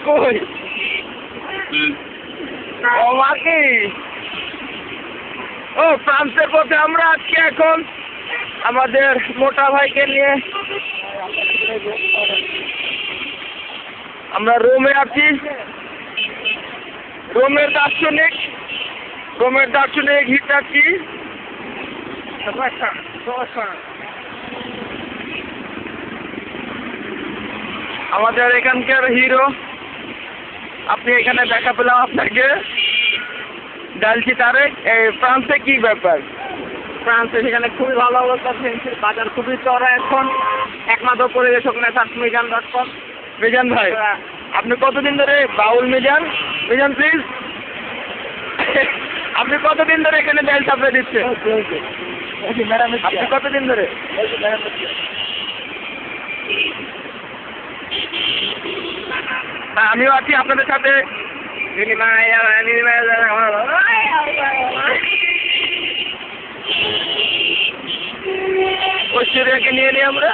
কই ও মাকি ও ফ্রান্সের পথে আমরা আজকে এখন আমাদের মোটা ভাইকে নিয়ে আমরা রোমে আছি। রোমের দার্শনিক হিটার কি আমাদের এখানকার হিরো। আপনি এখানে দেখা পেলাম আপনাকে ডালচি তারেক। এই ফ্রান্সে কি ব্যাপার? ফ্রান্সে সেখানে খুবই ভালো অবস্থা, ফ্রেন্সের বাজার খুবই চড়া এখন, একমাত্র পরিবেশক নেতা মিজান.com। মিজান ভাই আপনি কতদিন ধরে বাউল মিজান প্লিজ আপনি কতদিন ধরে এখানে ডাল সাপ্লাই দিচ্ছেন? আপনি কতদিন ধরে? হ্যাঁ আমিও আছি আপনাদের সাথে। ঐশ্বরিয়াকে নিয়ে নিই আমরা।